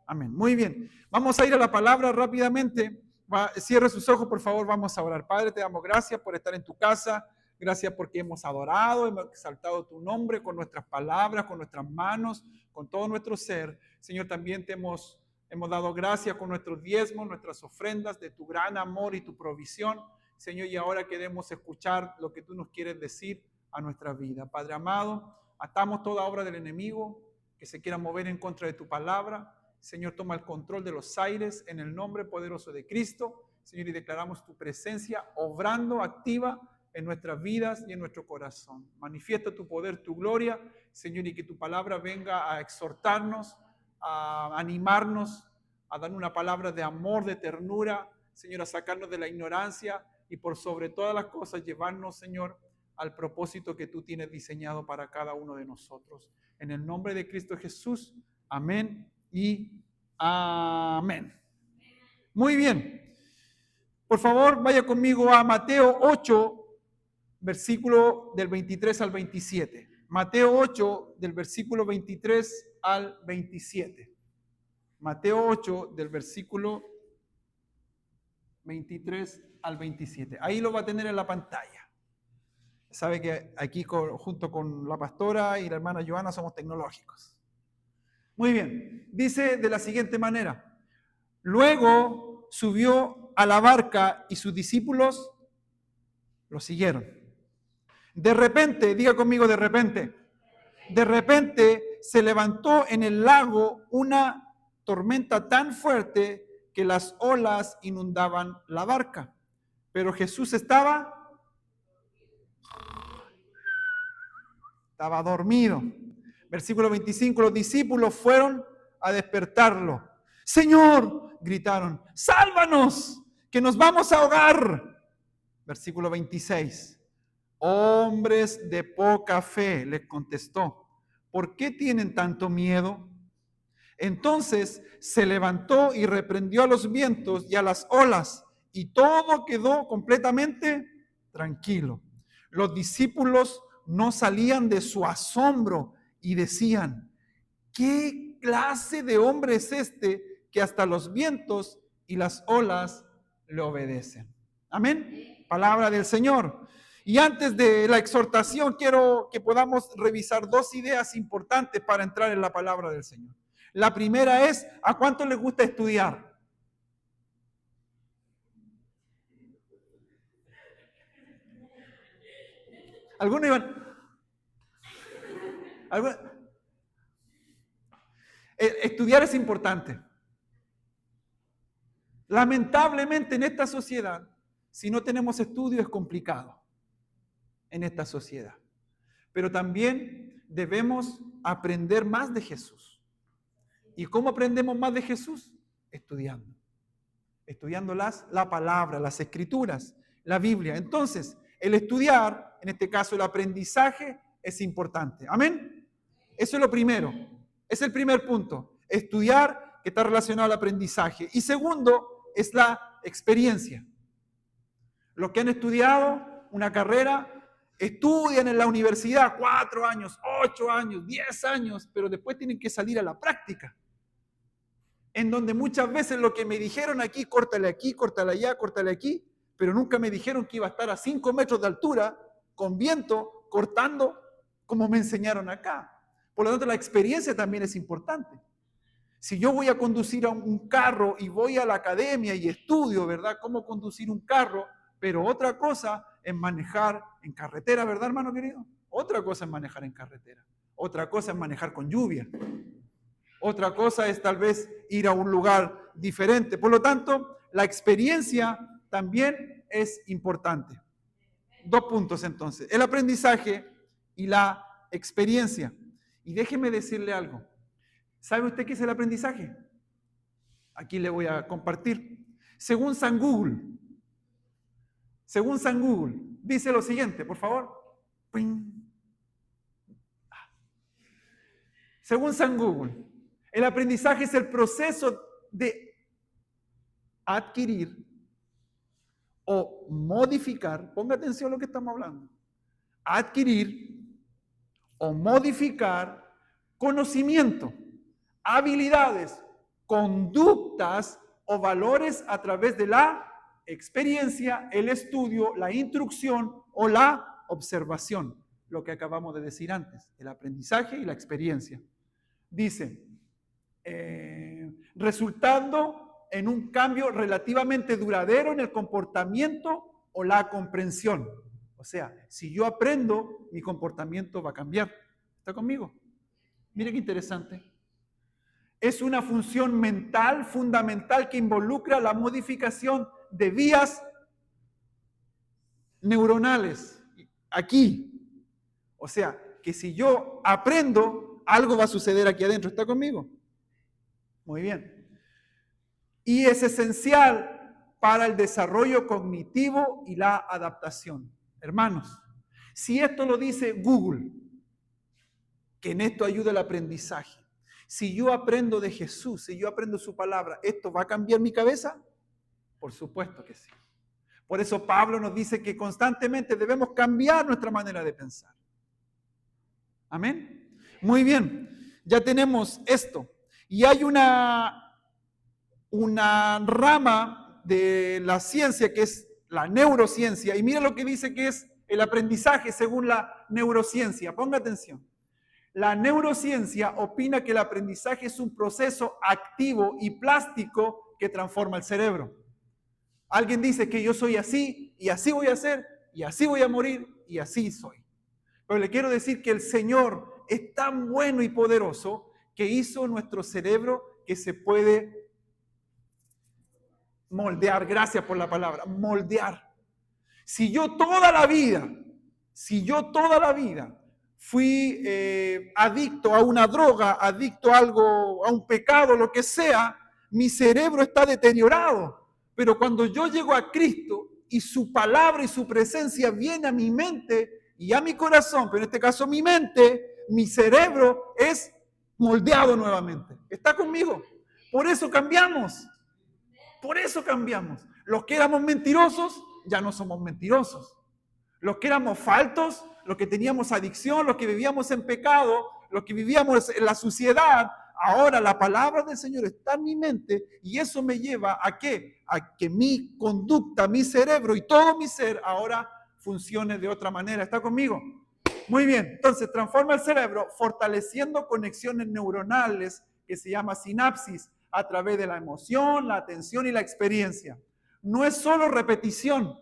Amén. Muy bien. Vamos a ir a la palabra rápidamente. Cierre sus ojos, por favor. Vamos a orar. Padre, te damos gracias por estar en tu casa. Gracias porque hemos adorado, hemos exaltado tu nombre con nuestras palabras, con nuestras manos, con todo nuestro ser. Señor, también te hemos dado gracias con nuestros diezmos, nuestras ofrendas, de tu gran amor y tu provisión. Señor, y ahora queremos escuchar lo que tú nos quieres decir a nuestra vida. Padre amado, atamos toda obra del enemigo que se quiera mover en contra de tu palabra. Señor, toma el control de los aires en el nombre poderoso de Cristo. Señor, y declaramos tu presencia obrando activa en nuestras vidas y en nuestro corazón. Manifiesta tu poder, tu gloria, Señor, y que tu palabra venga a exhortarnos, a animarnos, a dar una palabra de amor, de ternura, Señor, a sacarnos de la ignorancia y por sobre todas las cosas llevarnos, Señor, al propósito que tú tienes diseñado para cada uno de nosotros. En el nombre de Cristo Jesús, amén y amén. Muy bien. Por favor, vaya conmigo a Mateo 8, versículo del 23 al 27. Mateo 8, del versículo 23 al 27. Mateo 8, del versículo 23 al 27. Ahí lo va a tener en la pantalla. Sabe que aquí junto con la pastora y la hermana Joana somos tecnológicos. Muy bien, dice de la siguiente manera: luego subió a la barca y sus discípulos lo siguieron. De repente, diga conmigo de repente se levantó en el lago una tormenta tan fuerte que las olas inundaban la barca. Pero Jesús estaba dormido. Versículo 25, los discípulos fueron a despertarlo. Señor, gritaron, sálvanos, que nos vamos a ahogar. Versículo 26, hombres de poca fe, les contestó, ¿por qué tienen tanto miedo? Entonces se levantó y reprendió a los vientos y a las olas, y todo quedó completamente tranquilo. Los discípulos no salían de su asombro y decían, ¿qué clase de hombre es este que hasta los vientos y las olas le obedecen? Amén. Palabra del Señor. Y antes de la exhortación, quiero que podamos revisar dos ideas importantes para entrar en la palabra del Señor. La primera es, ¿a cuánto les gusta estudiar? Algunos iban... Estudiar es importante. Lamentablemente en esta sociedad, si no tenemos estudio es complicado en esta sociedad. Pero también debemos aprender más de Jesús. ¿Y cómo aprendemos más de Jesús? Estudiando. Estudiando la palabra, las escrituras, la Biblia. Entonces, el estudiar, en este caso el aprendizaje, es importante. ¿Amén? Eso es lo primero. Es el primer punto. Estudiar, que está relacionado al aprendizaje. Y segundo, es la experiencia. Los que han estudiado una carrera, estudian en la universidad 4 años, 8 años, 10 años, pero después tienen que salir a la práctica. En donde muchas veces lo que me dijeron aquí, córtale allá, córtale aquí, pero nunca me dijeron que iba a estar a 5 metros de altura, con viento, cortando, como me enseñaron acá. Por lo tanto, la experiencia también es importante. Si yo voy a conducir a un carro y voy a la academia y estudio, ¿verdad?, cómo conducir un carro, pero otra cosa es manejar en carretera, ¿verdad, hermano querido? Otra cosa es manejar en carretera. Otra cosa es manejar con lluvia. Otra cosa es tal vez ir a un lugar diferente. Por lo tanto, la experiencia también es importante. 2 puntos entonces, el aprendizaje y la experiencia. Y déjeme decirle algo. ¿Sabe usted qué es el aprendizaje? Aquí le voy a compartir. Según San Google, dice lo siguiente, por favor. Según San Google, el aprendizaje es el proceso de adquirir o modificar, ponga atención a lo que estamos hablando, adquirir o modificar conocimiento, habilidades, conductas o valores a través de la experiencia, el estudio, la instrucción o la observación. Lo que acabamos de decir antes, el aprendizaje y la experiencia. Dice, resultando en un cambio relativamente duradero en el comportamiento o la comprensión. O sea, si yo aprendo, mi comportamiento va a cambiar. ¿Está conmigo? Mire qué interesante. Es una función mental fundamental que involucra la modificación de vías neuronales. Aquí. O sea, que si yo aprendo, algo va a suceder aquí adentro. ¿Está conmigo? Muy bien. Y es esencial para el desarrollo cognitivo y la adaptación. Hermanos, si esto lo dice Google, que en esto ayuda el aprendizaje, si yo aprendo de Jesús, si yo aprendo su palabra, ¿esto va a cambiar mi cabeza? Por supuesto que sí. Por eso Pablo nos dice que constantemente debemos cambiar nuestra manera de pensar. Amén. Muy bien, ya tenemos esto. Y hay una rama de la ciencia que es la neurociencia. Y mira lo que dice que es el aprendizaje según la neurociencia. Ponga atención. La neurociencia opina que el aprendizaje es un proceso activo y plástico que transforma el cerebro. Alguien dice que yo soy así y así voy a ser y así voy a morir y así soy. Pero le quiero decir que el Señor es tan bueno y poderoso que hizo nuestro cerebro que se puede moldear. Gracias por la palabra, moldear. Si yo toda la vida fui adicto a una droga, adicto a algo, a un pecado, lo que sea, mi cerebro está deteriorado. Pero cuando yo llego a Cristo y su palabra y su presencia viene a mi mente y a mi corazón, pero en este caso mi mente, mi cerebro es moldeado nuevamente. ¿Está conmigo? Por eso cambiamos. Por eso cambiamos. Los que éramos mentirosos, ya no somos mentirosos. Los que éramos faltos, los que teníamos adicción, los que vivíamos en pecado, los que vivíamos en la suciedad, ahora la palabra del Señor está en mi mente y eso me lleva ¿a qué? A que mi conducta, mi cerebro y todo mi ser ahora funcione de otra manera. ¿Está conmigo? Muy bien, entonces transforma el cerebro fortaleciendo conexiones neuronales que se llama sinapsis a través de la emoción, la atención y la experiencia. No es solo repetición,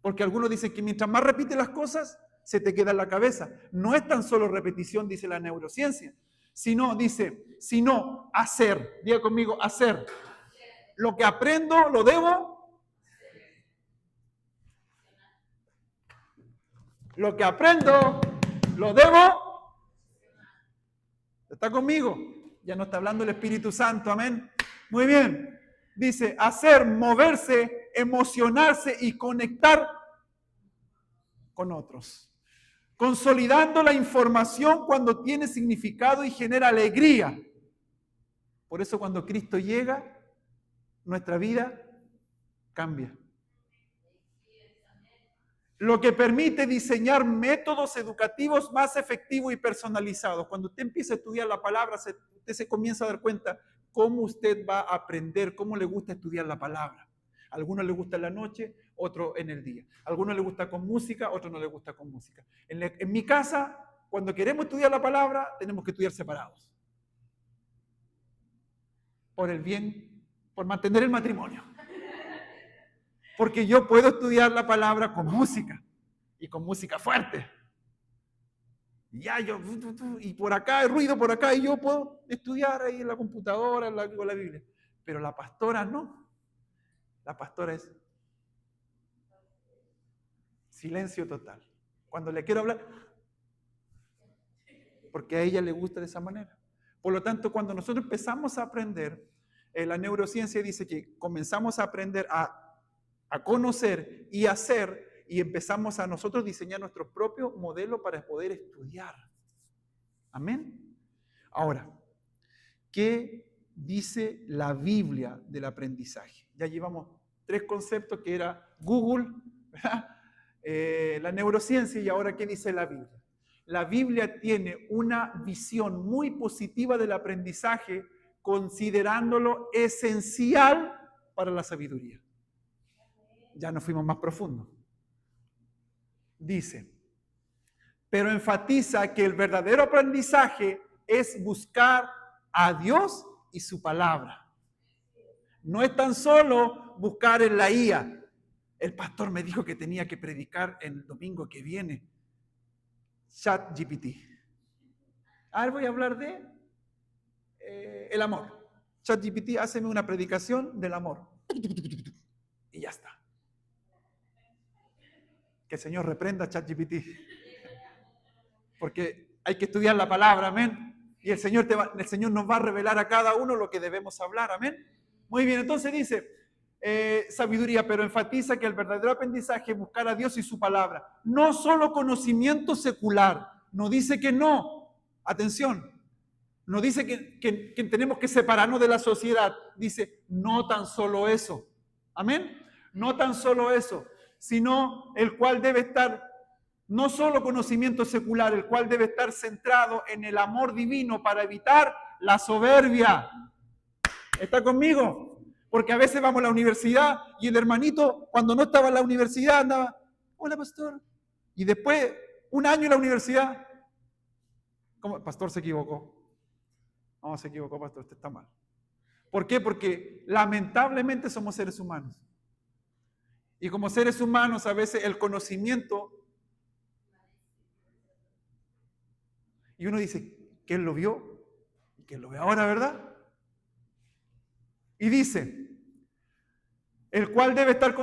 porque algunos dicen que mientras más repites las cosas, se te queda en la cabeza. No es tan solo repetición, dice la neurociencia, sino hacer. Diga conmigo, hacer. Lo que aprendo, lo debo. Lo que aprendo, lo debo. ¿Está conmigo? Ya no está hablando el Espíritu Santo, amén. Muy bien. Dice, hacer, moverse, emocionarse y conectar con otros. Consolidando la información cuando tiene significado y genera alegría. Por eso cuando Cristo llega, nuestra vida cambia. Lo que permite diseñar métodos educativos más efectivos y personalizados. Cuando usted empieza a estudiar la palabra, usted se comienza a dar cuenta cómo usted va a aprender, cómo le gusta estudiar la palabra. A algunos les gusta en la noche, otros en el día. A algunos les gusta con música, a otros no les gusta con música. En mi casa, cuando queremos estudiar la palabra, tenemos que estudiar separados. Por el bien, por mantener el matrimonio. Porque yo puedo estudiar la palabra con música y con música fuerte. Y por acá hay ruido por acá y yo puedo estudiar ahí en la computadora, con la Biblia. Pero la pastora no. La pastora es silencio total. Cuando le quiero hablar, porque a ella le gusta de esa manera. Por lo tanto, cuando nosotros empezamos a aprender, la neurociencia dice que comenzamos a aprender a conocer y hacer y empezamos a nosotros diseñar nuestro propio modelo para poder estudiar. Amén. Ahora, ¿qué dice la Biblia del aprendizaje? Ya llevamos 3 conceptos que era Google, la neurociencia y ahora ¿qué dice la Biblia? La Biblia tiene una visión muy positiva del aprendizaje considerándolo esencial para la sabiduría. Ya nos fuimos más profundos. Dice, pero enfatiza que el verdadero aprendizaje es buscar a Dios y su palabra. No es tan solo buscar en la IA. El pastor me dijo que tenía que predicar el domingo que viene. ChatGPT. Ahora voy a hablar de el amor. ChatGPT, háceme una predicación del amor. Y ya está. Que el Señor reprenda a ChatGPT. Porque hay que estudiar la palabra, amén. Y el Señor nos va a revelar a cada uno lo que debemos hablar, amén. Muy bien, entonces dice, sabiduría, pero enfatiza que el verdadero aprendizaje es buscar a Dios y su palabra. No solo conocimiento secular. No dice que no. Atención. No dice que tenemos que separarnos de la sociedad. Dice, no tan solo eso. Amén. No tan solo eso, sino el cual debe estar, no solo conocimiento secular, el cual debe estar centrado en el amor divino para evitar la soberbia. ¿Está conmigo? Porque a veces vamos a la universidad y el hermanito, cuando no estaba en la universidad, andaba, hola pastor. Y después, un año en la universidad, ¿cómo? Pastor se equivocó. No, se equivocó, pastor, usted está mal. ¿Por qué? Porque lamentablemente somos seres humanos. Y como seres humanos, a veces el conocimiento, y uno dice, que él lo vio, y que él lo ve ahora, ¿verdad? Y dice, el cual debe estar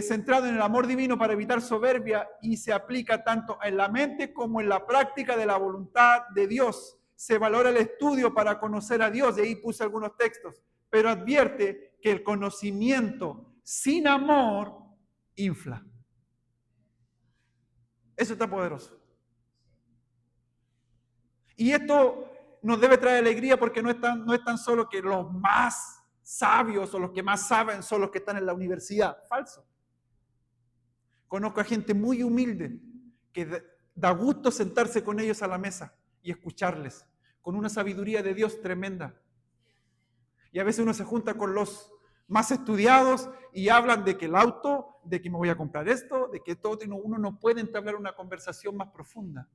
centrado en el amor divino para evitar soberbia y se aplica tanto en la mente como en la práctica de la voluntad de Dios. Se valora el estudio para conocer a Dios, de ahí puse algunos textos, pero advierte que el conocimiento sin amor infla. Eso está poderoso. Y esto nos debe traer alegría porque no es tan solo que los más sabios o los que más saben son los que están en la universidad. Falso. Conozco a gente muy humilde que da gusto sentarse con ellos a la mesa y escucharles, con una sabiduría de Dios tremenda. Y a veces uno se junta con los más estudiados y hablan de que el auto, de que me voy a comprar esto, de que todo, uno no puede entablar una conversación más profunda.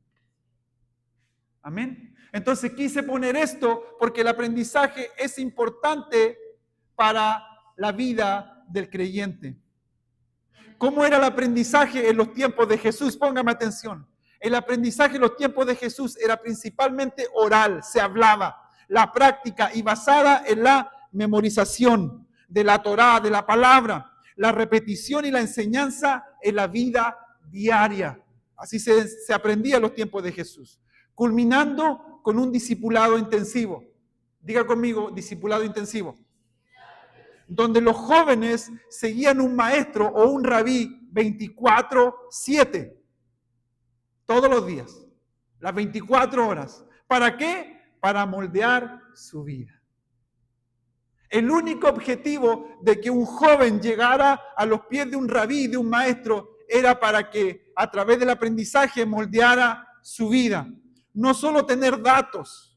Amén. Entonces quise poner esto porque el aprendizaje es importante para la vida del creyente. ¿Cómo era el aprendizaje en los tiempos de Jesús? Póngame atención. El aprendizaje en los tiempos de Jesús era principalmente oral, se hablaba, la práctica y basada en la memorización de la Torá, de la palabra, la repetición y la enseñanza en la vida diaria. Así se aprendía en los tiempos de Jesús, culminando con un discipulado intensivo. Diga conmigo, discipulado intensivo. Donde los jóvenes seguían un maestro o un rabí 24/7, todos los días, las 24 horas. ¿Para qué? Para moldear su vida. El único objetivo de que un joven llegara a los pies de un rabí, de un maestro, era para que a través del aprendizaje moldeara su vida. No solo tener datos.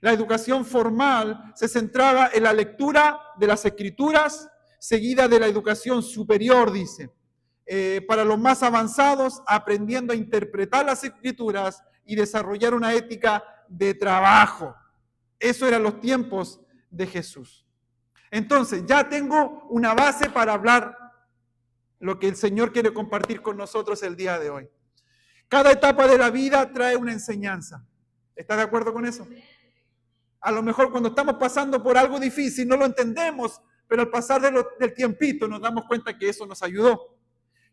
La educación formal se centraba en la lectura de las escrituras, seguida de la educación superior, dice. Para los más avanzados, aprendiendo a interpretar las escrituras y desarrollar una ética de trabajo. Eso eran los tiempos de Jesús. Entonces, ya tengo una base para hablar lo que el Señor quiere compartir con nosotros el día de hoy. Cada etapa de la vida trae una enseñanza. ¿Está de acuerdo con eso? A lo mejor cuando estamos pasando por algo difícil no lo entendemos, pero al pasar del tiempito nos damos cuenta que eso nos ayudó.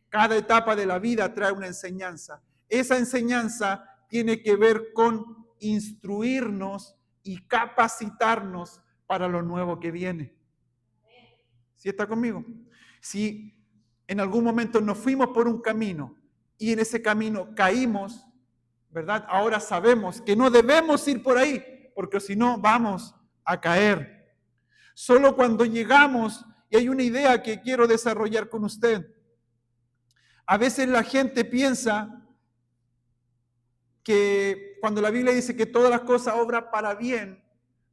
Cada etapa de la vida trae una enseñanza. Esa enseñanza tiene que ver con instruirnos y capacitarnos para lo nuevo que viene. ¿Sí está conmigo? Si en algún momento nos fuimos por un camino y en ese camino caímos, ¿verdad? Ahora sabemos que no debemos ir por ahí, porque si no vamos a caer. Solo cuando llegamos, y hay una idea que quiero desarrollar con usted, a veces la gente piensa que cuando la Biblia dice que todas las cosas obran para bien,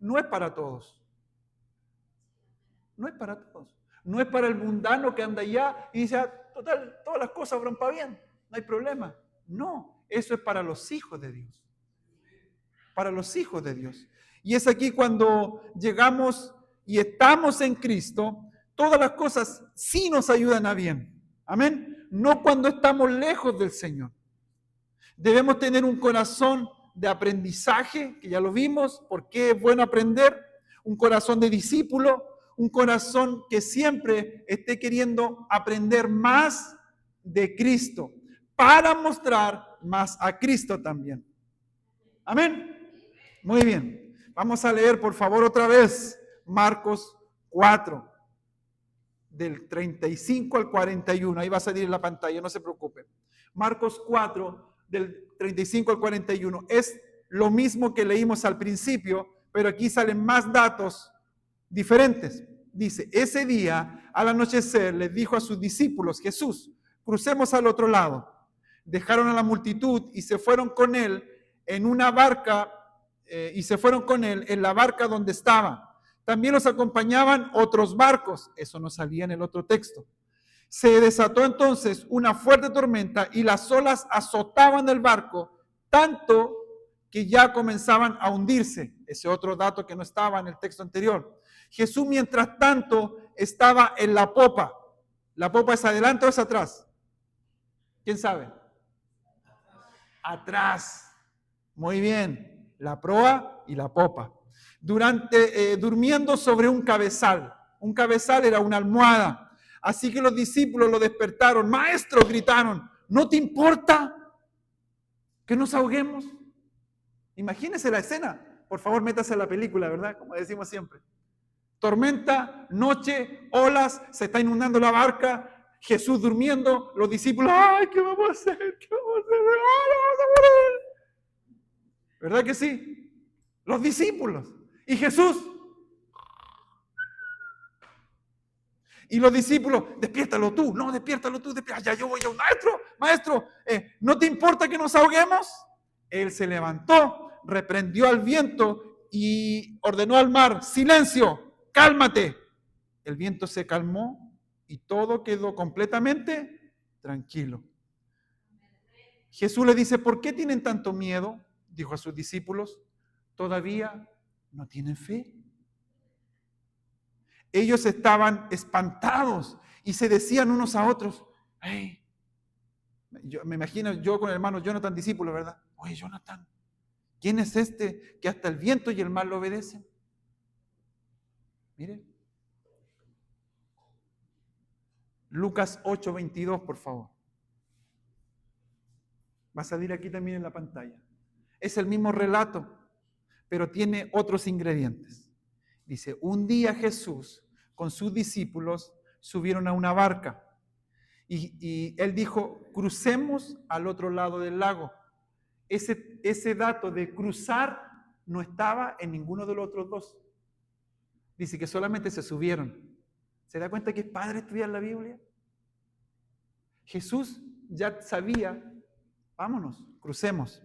no es para todos. No es para todos. No es para el mundano que anda allá y dice, total, todas las cosas van para bien, no hay problema. No, eso es para los hijos de Dios. Para los hijos de Dios. Y es aquí cuando llegamos y estamos en Cristo, todas las cosas sí nos ayudan a bien. Amén. No cuando estamos lejos del Señor. Debemos tener un corazón de aprendizaje, que ya lo vimos, porque es bueno aprender, un corazón de discípulo, un corazón que siempre esté queriendo aprender más de Cristo, para mostrar más a Cristo también. Amén. Muy bien. Vamos a leer, por favor, otra vez Marcos 4, del 35 al 41. Ahí va a salir en la pantalla, no se preocupen. Marcos 4, del 35 al 41. Es lo mismo que leímos al principio, pero aquí salen más datos diferentes. Dice, ese día, al anochecer, les dijo a sus discípulos, Jesús, crucemos al otro lado. Dejaron a la multitud y se fueron con él en una barca, en la barca donde estaba. También los acompañaban otros barcos. Eso no salía en el otro texto. Se desató entonces una fuerte tormenta y las olas azotaban el barco, tanto que ya comenzaban a hundirse. Ese otro dato que no estaba en el texto anterior. Jesús, mientras tanto, estaba en la popa. ¿La popa es adelante o es atrás? ¿Quién sabe? Atrás. Muy bien. La proa y la popa. Durmiendo sobre un cabezal. Un cabezal era una almohada. Así que los discípulos lo despertaron. Maestro, gritaron, ¿no te importa que nos ahoguemos? Imagínense la escena. Por favor, métase a la película, ¿verdad? Como decimos siempre. Tormenta, noche, olas, se está inundando la barca, Jesús durmiendo, los discípulos, ¡ay, qué vamos a hacer! ¿Qué vamos a hacer? ¡Ay, vamos a morir! ¿Verdad que sí? Los discípulos. Y Jesús. Y los discípulos, despiértalo tú, no, despiértalo tú, ya yo voy a un maestro, ¿no te importa que nos ahoguemos? Él se levantó, reprendió al viento y ordenó al mar, silencio, cálmate. El viento se calmó y todo quedó completamente tranquilo. Jesús le dice, ¿por qué tienen tanto miedo? Dijo a sus discípulos, ¿todavía no tienen fe? Ellos estaban espantados y se decían unos a otros, hey, yo me imagino yo con el hermano Jonathan, discípulo, ¿verdad? Oye, Jonathan, ¿quién es este que hasta el viento y el mar lo obedecen? Mire. Lucas 8:22, por favor. Va a salir aquí también en la pantalla. Es el mismo relato, pero tiene otros ingredientes. Dice, un día Jesús con sus discípulos subieron a una barca y él dijo, crucemos al otro lado del lago. Ese dato de cruzar no estaba en ninguno de los otros dos. Dice que solamente se subieron. ¿Se da cuenta que es padre estudiar la Biblia? Jesús ya sabía, vámonos, crucemos.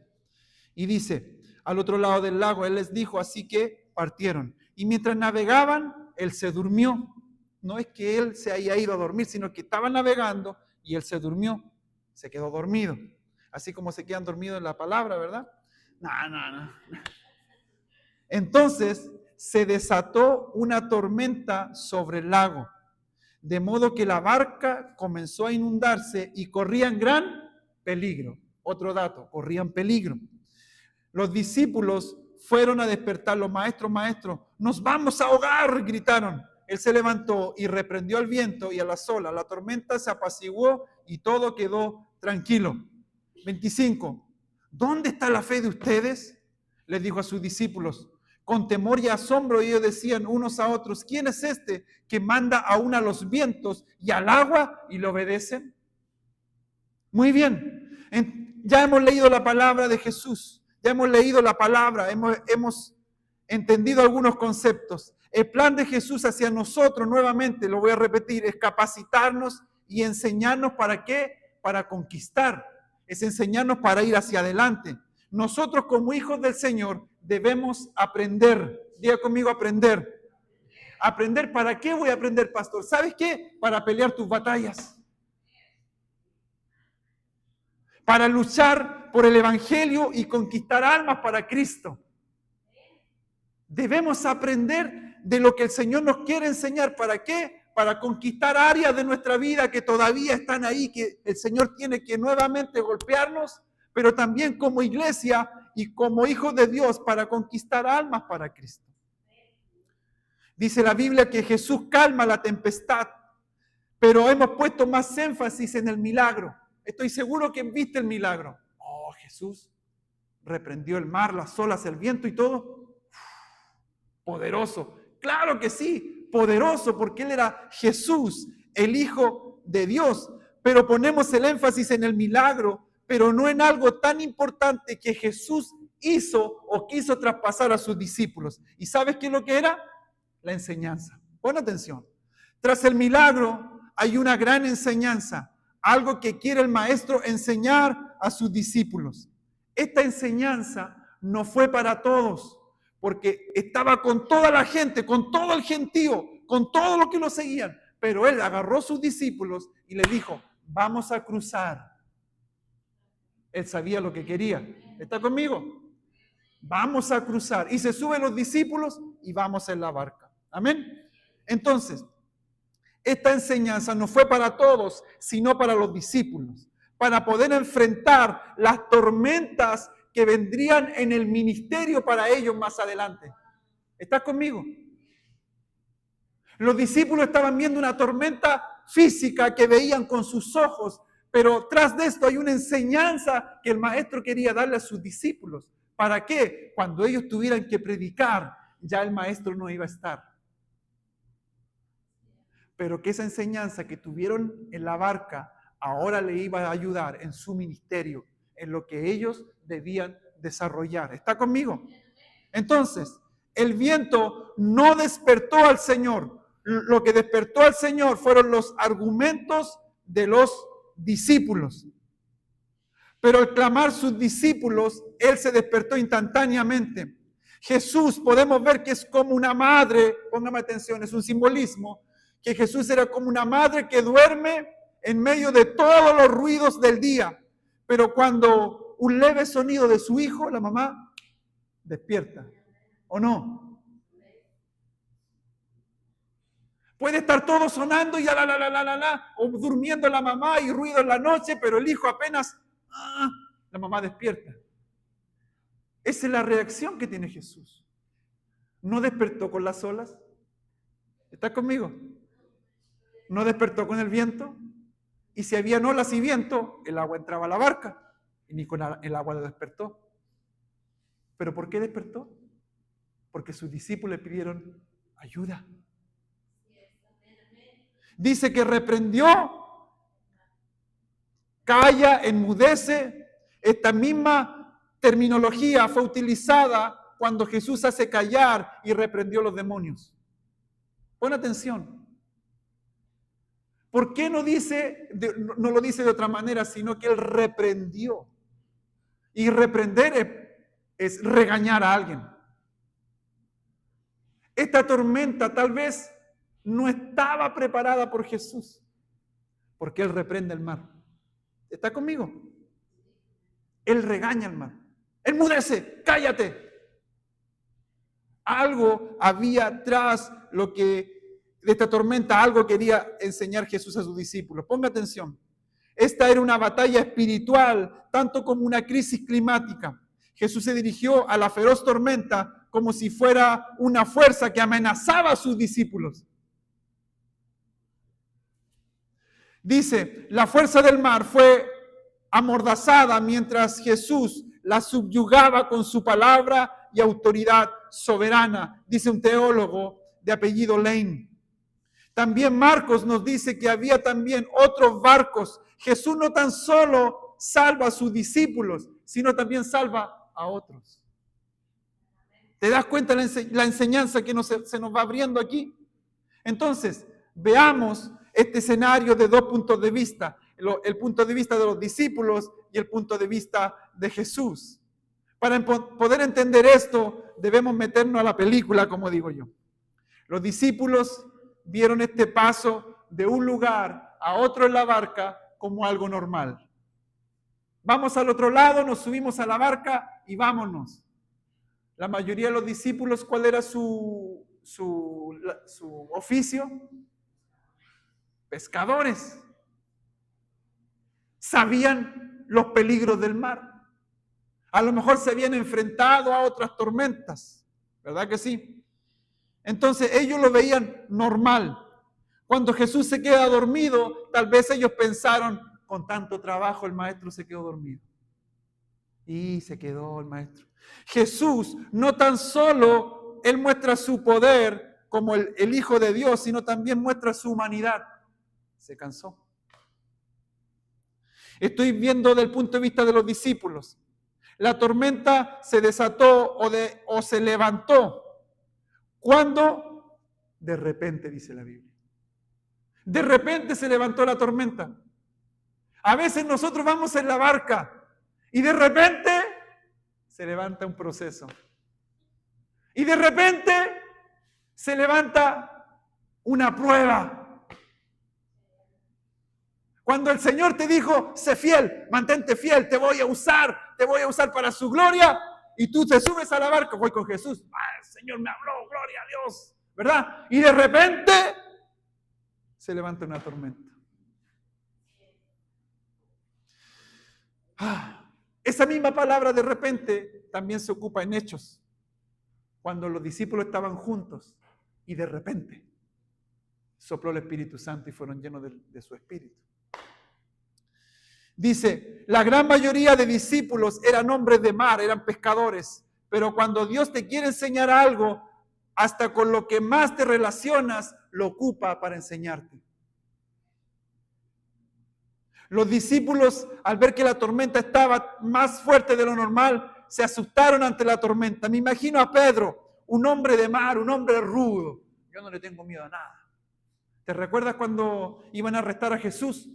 Y dice, al otro lado del lago, Él les dijo, así que partieron. Y mientras navegaban, Él se durmió. No es que Él se haya ido a dormir, sino que estaba navegando y Él se durmió. Se quedó dormido. Así como se quedan dormidos en la palabra, ¿verdad? No. Entonces se desató una tormenta sobre el lago, de modo que la barca comenzó a inundarse y corrían gran peligro. Otro dato, corrían peligro. Los discípulos fueron a despertarlo, maestro, nos vamos a ahogar, gritaron. Él se levantó y reprendió al viento y a las olas. La tormenta se apaciguó y todo quedó tranquilo. 25. ¿Dónde está la fe de ustedes? Les dijo a sus discípulos. Con temor y asombro ellos decían unos a otros, ¿quién es este que manda aún a los vientos y al agua y le obedecen? Muy bien, ya hemos leído la palabra de Jesús, ya hemos leído la palabra, hemos entendido algunos conceptos. El plan de Jesús hacia nosotros, nuevamente lo voy a repetir, es capacitarnos y enseñarnos ¿para qué? Para conquistar, es enseñarnos para ir hacia adelante. Nosotros como hijos del Señor debemos aprender Diga conmigo aprender. ¿Aprender para qué voy a aprender, pastor? ¿Sabes qué? Para pelear tus batallas. Para luchar por el Evangelio y conquistar almas para Cristo. Debemos aprender de lo que el Señor nos quiere enseñar. ¿Para qué? Para conquistar áreas de nuestra vida que todavía están ahí, que el Señor tiene que nuevamente golpearnos, pero también como iglesia y como hijos de Dios para conquistar almas para Cristo. Dice la Biblia que Jesús calma la tempestad, pero hemos puesto más énfasis en el milagro. Estoy seguro que viste el milagro. Oh, Jesús reprendió el mar, las olas, el viento y todo. Poderoso. Claro que sí, poderoso, porque Él era Jesús, el Hijo de Dios. Pero ponemos el énfasis en el milagro, pero no en algo tan importante que Jesús hizo o quiso traspasar a sus discípulos. ¿Y sabes qué es lo que era? La enseñanza. Pon atención. Tras el milagro hay una gran enseñanza, algo que quiere el maestro enseñar a sus discípulos. Esta enseñanza no fue para todos, porque estaba con toda la gente, con todo el gentío, con todo lo que lo seguían. Pero él agarró a sus discípulos y les dijo, vamos a cruzar. Él sabía lo que quería. ¿Está conmigo? Vamos a cruzar. Y se suben los discípulos y vamos en la barca. Amén. Entonces, esta enseñanza no fue para todos, sino para los discípulos, para poder enfrentar las tormentas que vendrían en el ministerio para ellos más adelante. ¿Estás conmigo? Los discípulos estaban viendo una tormenta física que veían con sus ojos, pero tras de esto hay una enseñanza que el maestro quería darle a sus discípulos. ¿Para qué? Cuando ellos tuvieran que predicar, ya el maestro no iba a estar. Pero que esa enseñanza que tuvieron en la barca ahora le iba a ayudar en su ministerio, en lo que ellos debían desarrollar. ¿Está conmigo? Entonces, el viento no despertó al Señor. Lo que despertó al Señor fueron los argumentos de los discípulos. Pero al clamar sus discípulos, Él se despertó instantáneamente. Jesús, podemos ver que es como una madre, póngame atención, es un simbolismo, que Jesús era como una madre que duerme en medio de todos los ruidos del día. Pero cuando un leve sonido de su hijo, la mamá despierta. ¿O no? Puede estar todo sonando y o durmiendo la mamá y ruido en la noche, pero el hijo apenas, la mamá despierta. Esa es la reacción que tiene Jesús. ¿No despertó con las olas? ¿Estás conmigo? ¿No despertó con el viento? Y si había olas y viento, el agua entraba a la barca y ni con el agua lo despertó. ¿Pero por qué despertó? Porque sus discípulos le pidieron ayuda. Dice que reprendió, calla, enmudece. Esta misma terminología fue utilizada cuando Jesús hace callar y reprendió a los demonios. Pon atención. ¿Por qué no lo dice de otra manera, sino que Él reprendió? Y reprender es regañar a alguien. Esta tormenta tal vez no estaba preparada por Jesús, porque Él reprende el mar. ¿Está conmigo? Él regaña al mar. Enmudece, cállate. Algo había tras de esta tormenta, algo quería enseñar Jesús a sus discípulos. Ponga atención. Esta era una batalla espiritual, tanto como una crisis climática. Jesús se dirigió a la feroz tormenta como si fuera una fuerza que amenazaba a sus discípulos. Dice, la fuerza del mar fue amordazada mientras Jesús la subyugaba con su palabra y autoridad soberana, dice un teólogo de apellido Lane. También Marcos nos dice que había también otros barcos. Jesús no tan solo salva a sus discípulos, sino también salva a otros. ¿Te das cuenta la enseñanza que se nos va abriendo aquí? Entonces, veamos este escenario de dos puntos de vista. El punto de vista de los discípulos y el punto de vista de Jesús. Para poder entender esto, debemos meternos a la película, como digo yo. Los discípulos vieron este paso de un lugar a otro en la barca como algo normal. Vamos al otro lado, nos subimos a la barca y vámonos. La mayoría de los discípulos, ¿cuál era su oficio? Pescadores. Sabían los peligros del mar. A lo mejor se habían enfrentado a otras tormentas, ¿verdad que sí? Entonces ellos lo veían normal. Cuando Jesús se queda dormido, tal vez ellos pensaron, con tanto trabajo el maestro se quedó dormido. Y se quedó el maestro. Jesús no tan solo, Él muestra su poder como el Hijo de Dios, sino también muestra su humanidad. Se cansó. Estoy viendo desde el punto de vista de los discípulos. La tormenta se desató o se levantó. ¿Cuándo? De repente, dice la Biblia. De repente se levantó la tormenta. A veces nosotros vamos en la barca y de repente se levanta un proceso. Y de repente se levanta una prueba. Cuando el Señor te dijo, sé fiel, mantente fiel, te voy a usar para su gloria, y tú te subes a la barca, voy con Jesús, el Señor me habló, gloria a Dios, ¿verdad? Y de repente se levanta una tormenta. Esa misma palabra de repente también se ocupa en Hechos, cuando los discípulos estaban juntos y de repente sopló el Espíritu Santo y fueron llenos de su Espíritu. Dice, la gran mayoría de discípulos eran hombres de mar, eran pescadores, pero cuando Dios te quiere enseñar algo, hasta con lo que más te relacionas, lo ocupa para enseñarte. Los discípulos, al ver que la tormenta estaba más fuerte de lo normal, se asustaron ante la tormenta. Me imagino a Pedro, un hombre de mar, un hombre rudo. Yo no le tengo miedo a nada. ¿Te recuerdas cuando iban a arrestar a Jesús?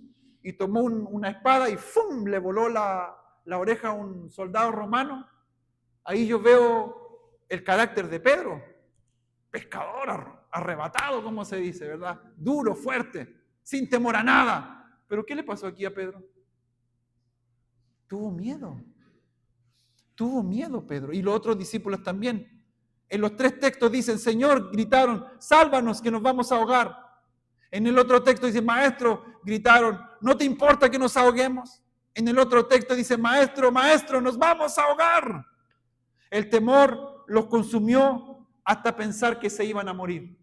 Y tomó una espada y ¡fum! Le voló la oreja a un soldado romano. Ahí yo veo el carácter de Pedro. Pescador, arrebatado, como se dice, ¿verdad? Duro, fuerte, sin temor a nada. ¿Pero qué le pasó aquí a Pedro? Tuvo miedo. Tuvo miedo Pedro. Y los otros discípulos también. En los 3 textos dicen, Señor, gritaron, sálvanos que nos vamos a ahogar. En el otro texto dice, maestro, gritaron, ¿no te importa que nos ahoguemos? En el otro texto dice, maestro, maestro, nos vamos a ahogar. El temor los consumió hasta pensar que se iban a morir.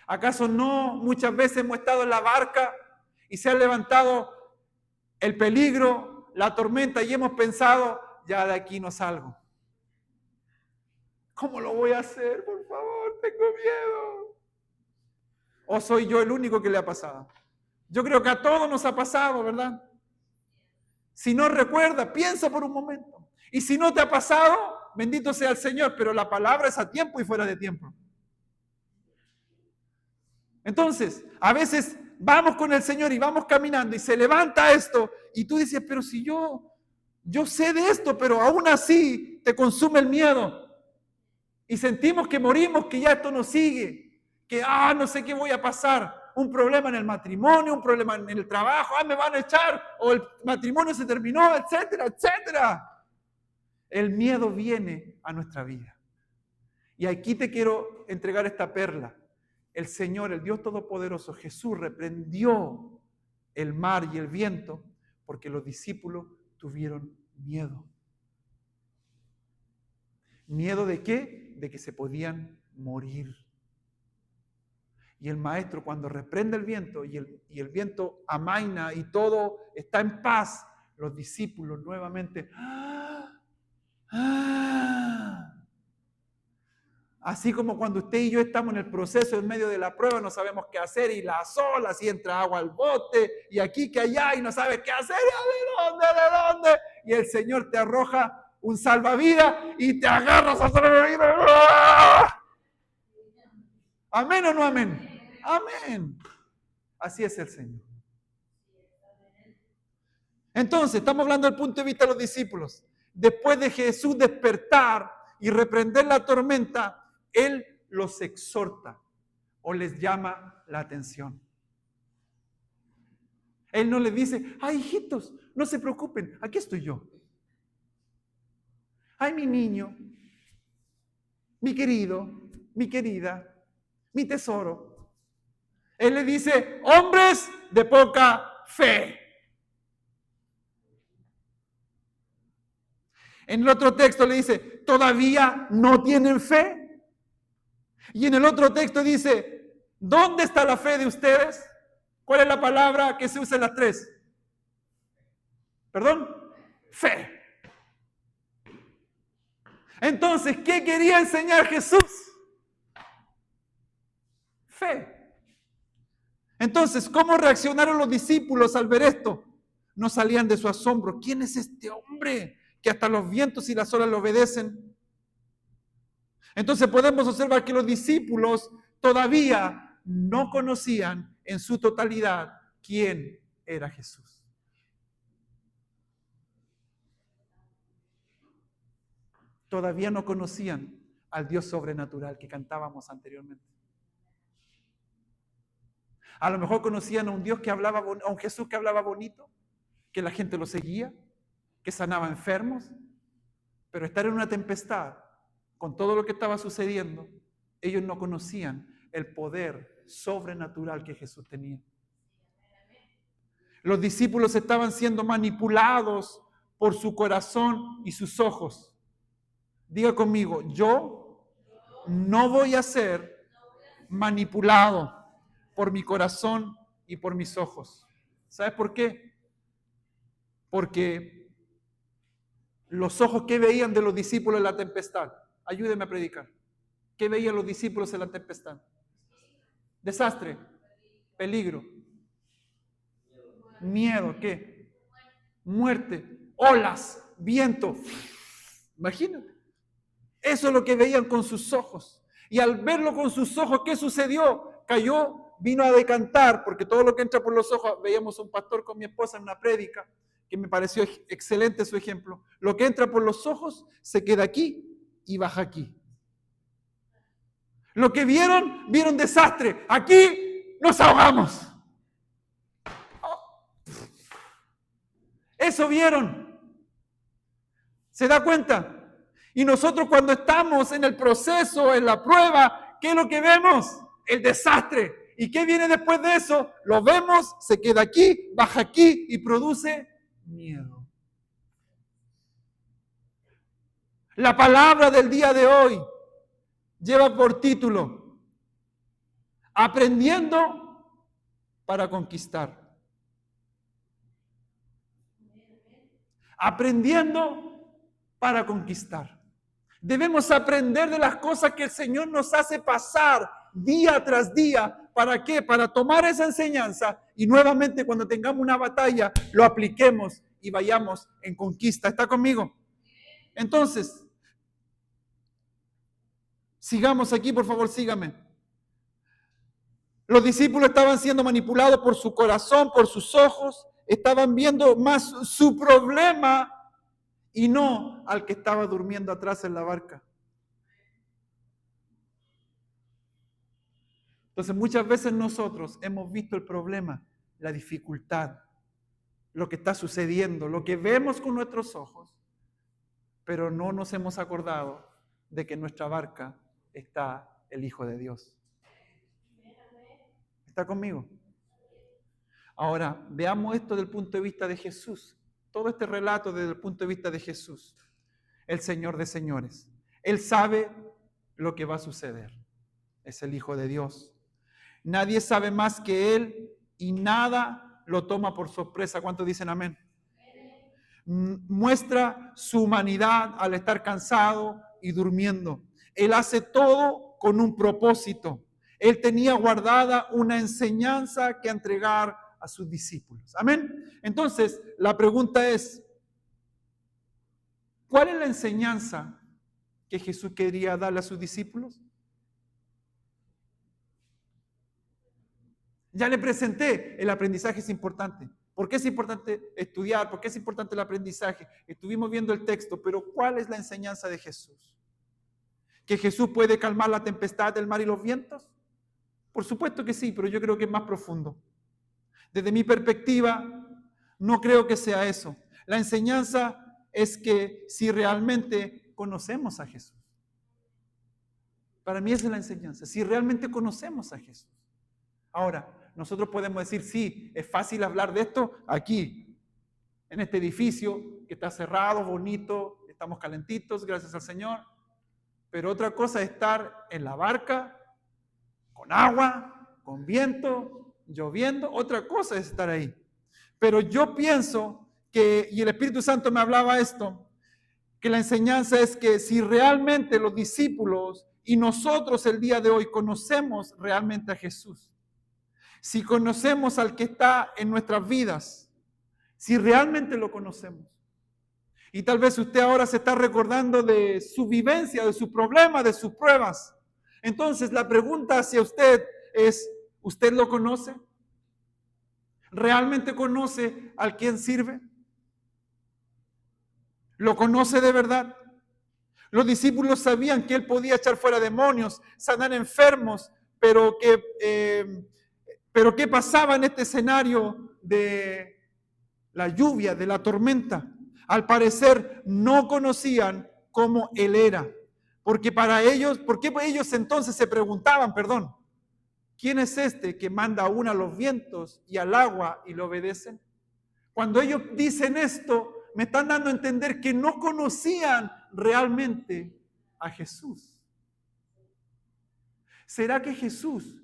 ¿Acaso no muchas veces hemos estado en la barca y se ha levantado el peligro, la tormenta y hemos pensado, ya de aquí no salgo? ¿Cómo lo voy a hacer? Por favor, tengo miedo. ¿O soy yo el único que le ha pasado? Yo creo que a todos nos ha pasado, ¿verdad? Si no recuerda, piensa por un momento. Y si no te ha pasado, bendito sea el Señor, pero la palabra es a tiempo y fuera de tiempo. Entonces, a veces vamos con el Señor y vamos caminando y se levanta esto y tú dices, pero si yo sé de esto, pero aún así te consume el miedo. Y sentimos que morimos, que ya esto nos sigue. Que, no sé qué voy a pasar, un problema en el matrimonio, un problema en el trabajo, me van a echar, o el matrimonio se terminó, etcétera, etcétera. El miedo viene a nuestra vida. Y aquí te quiero entregar esta perla. El Señor, el Dios Todopoderoso, Jesús, reprendió el mar y el viento porque los discípulos tuvieron miedo. ¿Miedo de qué? De que se podían morir. Y el maestro, cuando reprende el viento y el viento amaina y todo está en paz, los discípulos nuevamente, así como cuando usted y yo estamos en el proceso, en medio de la prueba, no sabemos qué hacer y las olas y entra agua al bote y aquí que allá y no sabes qué hacer, ¿de dónde? Y el Señor te arroja un salvavidas y te agarras a salvavidas. ¿Amén o no amén? Amén. Así es el Señor. Entonces, estamos hablando del punto de vista de los discípulos. después de Jesús despertar y reprender la tormenta, Él los exhorta o les llama la atención. Él no les dice, ay, hijitos, no se preocupen, aquí estoy yo. Ay, mi niño, mi querido, mi querida, mi tesoro. Él le dice, hombres de poca fe. En el otro texto le dice, ¿todavía no tienen fe? Y en el otro texto dice, ¿dónde está la fe de ustedes? ¿Cuál es la palabra que se usa en las tres? ¿Perdón? Fe. Entonces, ¿qué quería enseñar Jesús? Fe. Entonces, ¿cómo reaccionaron los discípulos al ver esto? No salían de su asombro. ¿Quién es este hombre que hasta los vientos y las olas le obedecen? Entonces podemos observar que los discípulos todavía no conocían en su totalidad quién era Jesús. Todavía no conocían al Dios sobrenatural que cantábamos anteriormente. A lo mejor conocían a un Dios que hablaba, a un Jesús que hablaba bonito, que la gente lo seguía, que sanaba enfermos, pero estar en una tempestad con todo lo que estaba sucediendo, ellos no conocían el poder sobrenatural que Jesús tenía. Los discípulos estaban siendo manipulados por su corazón y sus ojos. Diga conmigo, yo no voy a ser manipulado por mi corazón y por mis ojos. ¿Sabes por qué? Porque los ojos que veían de los discípulos en la tempestad, ayúdenme a predicar. ¿Qué veían los discípulos en la tempestad? Desastre, peligro, miedo, ¿qué? Muerte, olas, viento. Imagínate. Eso es lo que veían con sus ojos. Y al verlo con sus ojos, ¿qué sucedió? Cayó, vino a decantar, porque todo lo que entra por los ojos, veíamos un pastor con mi esposa en una prédica, que me pareció excelente su ejemplo. Lo que entra por los ojos se queda aquí y baja aquí. Lo que vieron desastre. Aquí nos ahogamos. Eso vieron. ¿Se da cuenta? Y nosotros cuando estamos en el proceso, en la prueba, ¿qué es lo que vemos? El desastre. ¿Y qué viene después de eso? Lo vemos, se queda aquí, baja aquí y produce miedo. La palabra del día de hoy lleva por título Aprendiendo para conquistar. Aprendiendo para conquistar. Debemos aprender de las cosas que el Señor nos hace pasar día tras día. ¿Para qué? Para tomar esa enseñanza y nuevamente cuando tengamos una batalla lo apliquemos y vayamos en conquista. ¿Está conmigo? Entonces, sigamos aquí, por favor, sígame. Los discípulos estaban siendo manipulados por su corazón, por sus ojos, estaban viendo más su problema y no al que estaba durmiendo atrás en la barca. Entonces muchas veces nosotros hemos visto el problema, la dificultad, lo que está sucediendo, lo que vemos con nuestros ojos, pero no nos hemos acordado de que en nuestra barca está el Hijo de Dios. ¿Está conmigo? Ahora, veamos esto desde el punto de vista de Jesús. Todo este relato desde el punto de vista de Jesús, el Señor de señores. Él sabe lo que va a suceder. Es el Hijo de Dios. Nadie sabe más que Él y nada lo toma por sorpresa. ¿Cuántos dicen amén? Muestra su humanidad al estar cansado y durmiendo. Él hace todo con un propósito. Él tenía guardada una enseñanza que entregar a sus discípulos. Amén. Entonces, la pregunta es, ¿cuál es la enseñanza que Jesús quería darle a sus discípulos? Ya le presenté, el aprendizaje es importante, ¿Por qué es importante estudiar? ¿Por qué es importante el aprendizaje? Estuvimos viendo el texto, pero ¿cuál es la enseñanza de Jesús? ¿Que Jesús puede calmar la tempestad del mar y los vientos? Por supuesto que sí, pero yo creo que es más profundo. Desde mi perspectiva, no creo que sea eso. La enseñanza es que si realmente conocemos a Jesús. Para mí esa es la enseñanza, si realmente conocemos a Jesús. Ahora, nosotros podemos decir, sí, es fácil hablar de esto aquí, en este edificio que está cerrado, bonito, estamos calentitos, gracias al Señor. Pero otra cosa es estar en la barca, con agua, con viento, lloviendo. Otra cosa es estar ahí. Pero yo pienso que, y el Espíritu Santo me hablaba esto, que la enseñanza es que si realmente los discípulos y nosotros el día de hoy conocemos realmente a Jesús, si conocemos al que está en nuestras vidas, si realmente lo conocemos, y tal vez usted ahora se está recordando de su vivencia, de su problema, de sus pruebas, entonces la pregunta hacia usted es, ¿usted lo conoce? ¿Realmente conoce al quien sirve? ¿Lo conoce de verdad? Los discípulos sabían que él podía echar fuera demonios, sanar enfermos, pero ¿qué pasaba en este escenario de la lluvia, de la tormenta? Al parecer no conocían cómo él era, porque para ellos, ¿por qué ellos entonces se preguntaban, ¿quién es este que manda aún a los vientos y al agua y lo obedecen? Cuando ellos dicen esto, me están dando a entender que no conocían realmente a Jesús. ¿Será que Jesús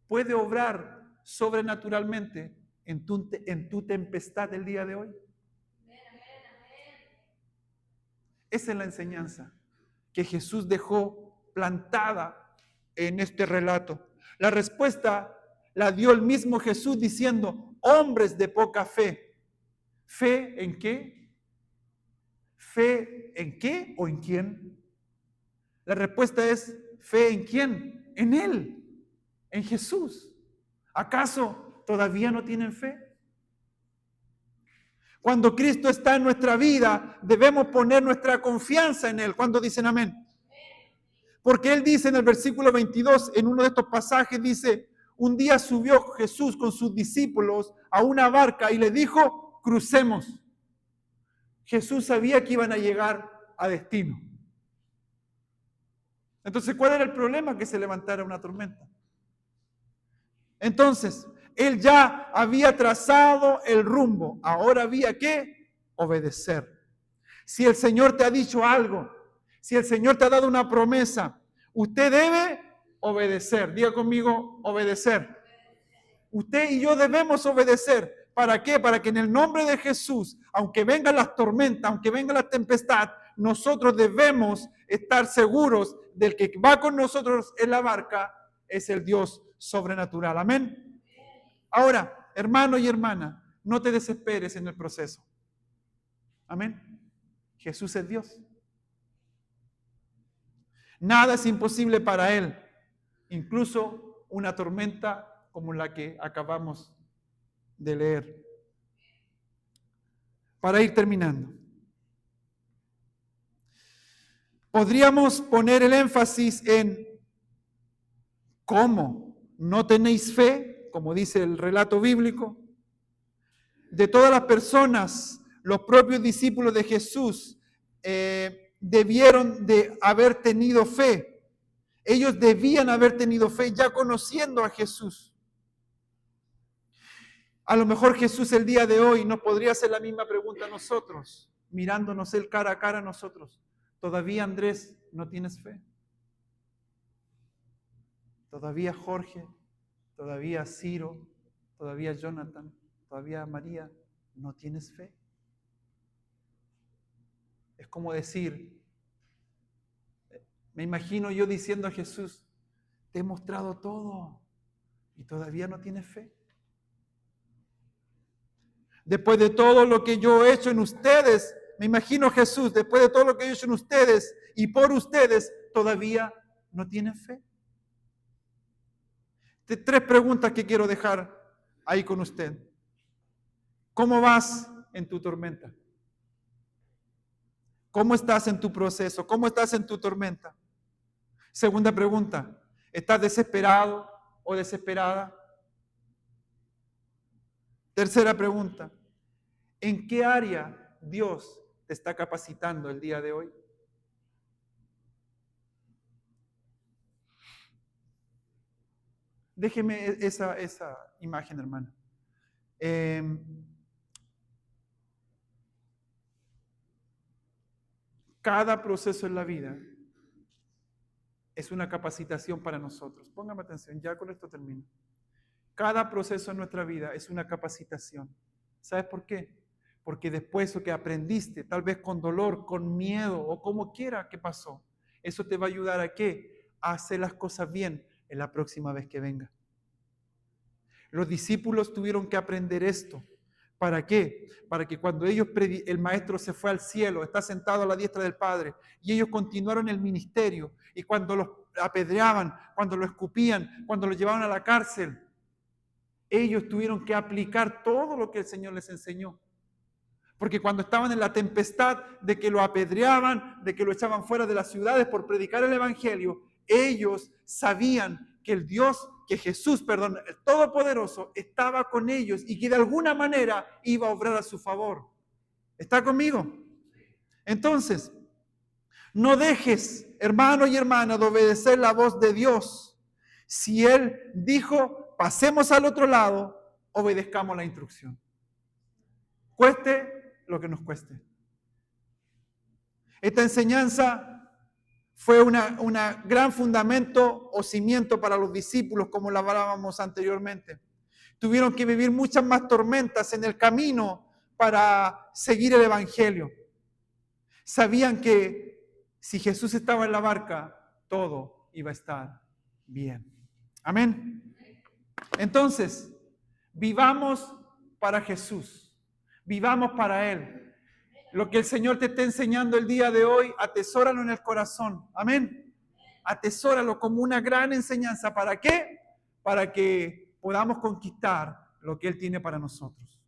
puede obrar sobrenaturalmente en tu tempestad el día de hoy? Esa es la enseñanza que Jesús dejó plantada en este relato. La respuesta la dio el mismo Jesús diciendo, hombres de poca fe. ¿Fe en qué? ¿Fe en qué o en quién? La respuesta es, ¿fe en quién? En Él, en Jesús. ¿Acaso todavía no tienen fe? Cuando Cristo está en nuestra vida, debemos poner nuestra confianza en Él. ¿Cuándo dicen amén? Porque Él dice en el versículo 22, en uno de estos pasajes, dice, un día subió Jesús con sus discípulos a una barca y le dijo, crucemos. Jesús sabía que iban a llegar a destino. Entonces, ¿cuál era el problema? Que se levantara una tormenta. Entonces, él ya había trazado el rumbo. Ahora había que obedecer. Si el Señor te ha dicho algo, si el Señor te ha dado una promesa, usted debe obedecer. Diga conmigo, obedecer. Usted y yo debemos obedecer. ¿Para qué? Para que en el nombre de Jesús, aunque vengan las tormentas, aunque venga la tempestad, nosotros debemos estar seguros del que va con nosotros en la barca es el Dios sobrenatural. Amén. Ahora, hermano y hermana, no te desesperes en el proceso. Amén. Jesús es Dios. Nada es imposible para Él. Incluso una tormenta como la que acabamos de leer. Para ir terminando. Podríamos poner el énfasis en cómo no tenéis fe, como dice el relato bíblico. De todas las personas, los propios discípulos de Jesús debieron de haber tenido fe. Ellos debían haber tenido fe ya conociendo a Jesús. A lo mejor Jesús el día de hoy nos podría hacer la misma pregunta a nosotros, mirándonos él cara a cara a nosotros. ¿Todavía, Andrés, no tienes fe? ¿Todavía, Jorge? ¿Todavía, Ciro? ¿Todavía, Jonathan? ¿Todavía, María? ¿No tienes fe? Es como decir, me imagino yo diciendo a Jesús, te he mostrado todo y todavía no tienes fe. Después de todo lo que yo he hecho en ustedes, me imagino Jesús, después de todo lo que he hecho en ustedes y por ustedes, todavía no tienen fe. Tres preguntas que quiero dejar ahí con usted. ¿Cómo vas en tu tormenta? ¿Cómo estás en tu proceso? ¿Cómo estás en tu tormenta? Segunda pregunta, ¿estás desesperado o desesperada? Tercera pregunta, ¿en qué área Dios te está capacitando el día de hoy? Déjeme esa imagen, hermano. Cada proceso en la vida es una capacitación para nosotros. Póngame atención, ya con esto termino. Cada proceso en nuestra vida es una capacitación. ¿Sabes por qué? Porque después eso que aprendiste, tal vez con dolor, con miedo o como quiera que pasó, eso te va a ayudar ¿a qué? A hacer las cosas bien en la próxima vez que venga. Los discípulos tuvieron que aprender esto. ¿Para qué? Para que cuando el maestro se fue al cielo, está sentado a la diestra del Padre, y ellos continuaron el ministerio, y cuando los apedreaban, cuando los escupían, cuando los llevaban a la cárcel, ellos tuvieron que aplicar todo lo que el Señor les enseñó. Porque cuando estaban en la tempestad de que lo apedreaban, de que lo echaban fuera de las ciudades por predicar el Evangelio, ellos sabían que que Jesús, el Todopoderoso, estaba con ellos y que de alguna manera iba a obrar a su favor. ¿Está conmigo? Entonces, no dejes, hermano y hermana, de obedecer la voz de Dios. Si Él dijo, pasemos al otro lado, obedezcamos la instrucción. Cueste lo que nos cueste. Esta enseñanza fue un gran fundamento o cimiento para los discípulos, como la hablábamos anteriormente. Tuvieron que vivir muchas más tormentas en el camino para seguir el Evangelio. Sabían que si Jesús estaba en la barca, todo iba a estar bien. Amén. Entonces, vivamos para Jesús. Vivamos para Él. Lo que el Señor te está enseñando el día de hoy, atesóralo en el corazón. Amén. Atesóralo como una gran enseñanza. ¿Para qué? Para que podamos conquistar lo que Él tiene para nosotros.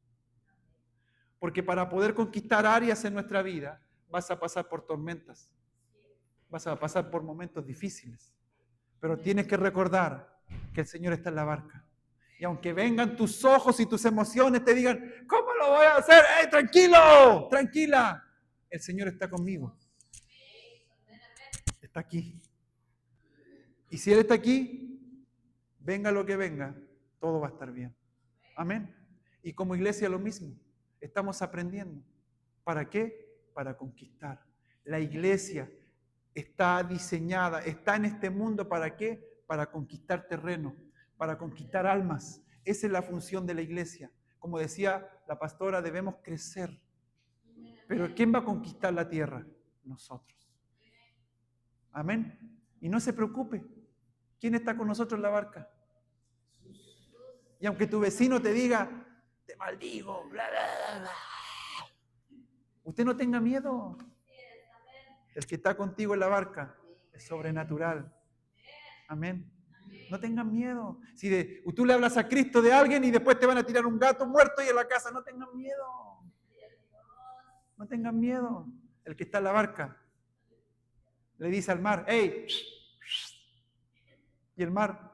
Porque para poder conquistar áreas en nuestra vida, vas a pasar por tormentas. Vas a pasar por momentos difíciles. Pero tienes que recordar que el Señor está en la barca. Y aunque vengan tus ojos y tus emociones te digan, ¿cómo lo voy a hacer? ¡Hey, tranquilo! Tranquila. El Señor está conmigo. Está aquí. Y si Él está aquí, venga lo que venga, todo va a estar bien. Amén. Y como iglesia lo mismo. Estamos aprendiendo. ¿Para qué? Para conquistar. La iglesia está diseñada, está en este mundo ¿para qué? Para conquistar terreno, para conquistar almas. Esa es la función de la iglesia. Como decía la pastora, debemos crecer. Pero ¿quién va a conquistar la tierra? Nosotros. Amén. Y no se preocupe. ¿Quién está con nosotros en la barca? Y aunque tu vecino te diga, te maldigo, bla, bla, bla, usted no tenga miedo. El que está contigo en la barca es sobrenatural. Amén. No tengan miedo. Si tú le hablas a Cristo de alguien y después te van a tirar un gato muerto y en la casa, no tengan miedo. No tengan miedo. El que está en la barca le dice al mar, ¡hey! Y el mar,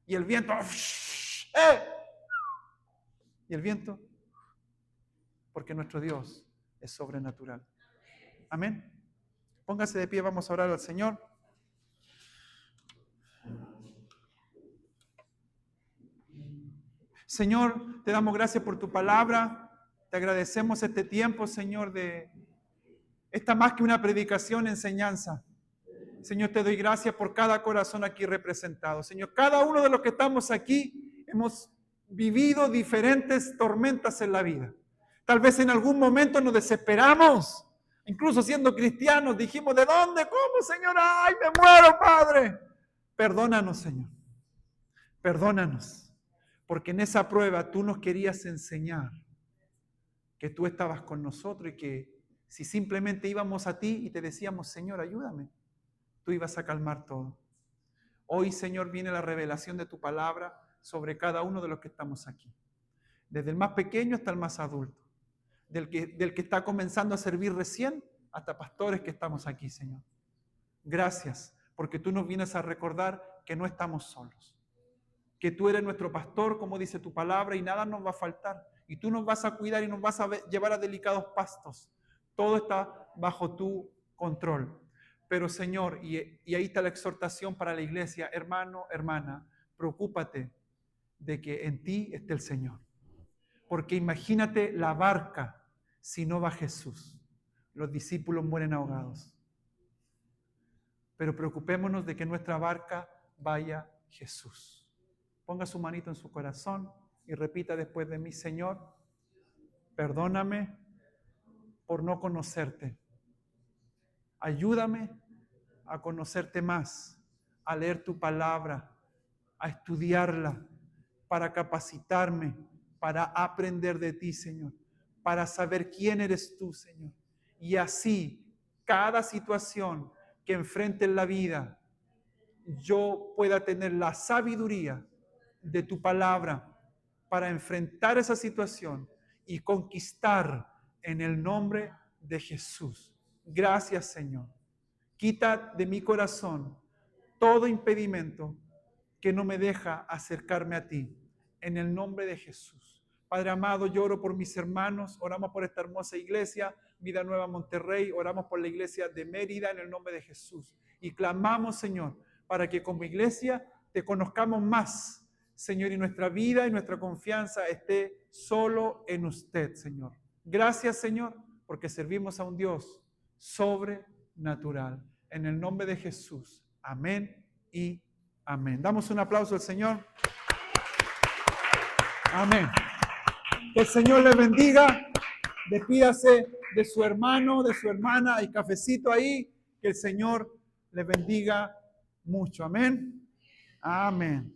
y el viento, ¡eh! Y el viento, porque nuestro Dios es sobrenatural. Amén. Póngase de pie, vamos a orar al Señor. Señor, te damos gracias por tu palabra. Te agradecemos este tiempo, Señor, de esta más que una predicación, enseñanza. Señor, te doy gracias por cada corazón aquí representado. Señor, cada uno de los que estamos aquí hemos vivido diferentes tormentas en la vida. Tal vez en algún momento nos desesperamos. Incluso siendo cristianos dijimos, ¿de dónde? ¿Cómo, Señor? ¡Ay, me muero, Padre! Perdónanos, Señor. Perdónanos. Porque en esa prueba tú nos querías enseñar que tú estabas con nosotros y que si simplemente íbamos a ti y te decíamos, Señor, ayúdame, tú ibas a calmar todo. Hoy, Señor, viene la revelación de tu palabra sobre cada uno de los que estamos aquí. desde el más pequeño hasta el más adulto, del que está comenzando a servir recién hasta pastores que estamos aquí, Señor. Gracias, porque tú nos vienes a recordar que no estamos solos, que tú eres nuestro pastor, como dice tu palabra, y nada nos va a faltar, y tú nos vas a cuidar y nos vas a llevar a delicados pastos. Todo está bajo tu control. Pero Señor, y ahí está la exhortación para la iglesia, hermano, hermana, preocúpate de que en ti esté el Señor. Porque imagínate la barca si no va Jesús. Los discípulos mueren ahogados. Pero preocupémonos de que nuestra barca vaya Jesús. Ponga su manito en su corazón y repita después de mí: Señor, perdóname por no conocerte. Ayúdame a conocerte más, a leer tu palabra, a estudiarla, para capacitarme, para aprender de ti, Señor, para saber quién eres tú, Señor. Y así, cada situación que enfrente en la vida, yo pueda tener la sabiduría de tu palabra para enfrentar esa situación y conquistar en el nombre de Jesús. Gracias, Señor. Quita de mi corazón todo impedimento que no me deja acercarme a ti, en el nombre de Jesús. Padre amado, yo oro por mis hermanos, oramos por esta hermosa iglesia, Vida Nueva Monterrey, oramos por la iglesia de Mérida, en el nombre de Jesús. Y clamamos, Señor, para que como iglesia te conozcamos más, Señor, y nuestra vida y nuestra confianza esté solo en usted, Señor. Gracias, Señor, porque servimos a un Dios sobrenatural. En el nombre de Jesús. Amén y amén. Damos un aplauso al Señor. Amén. Que el Señor le bendiga. Despídase de su hermano, de su hermana. Hay cafecito ahí. Que el Señor le bendiga mucho. Amén. Amén.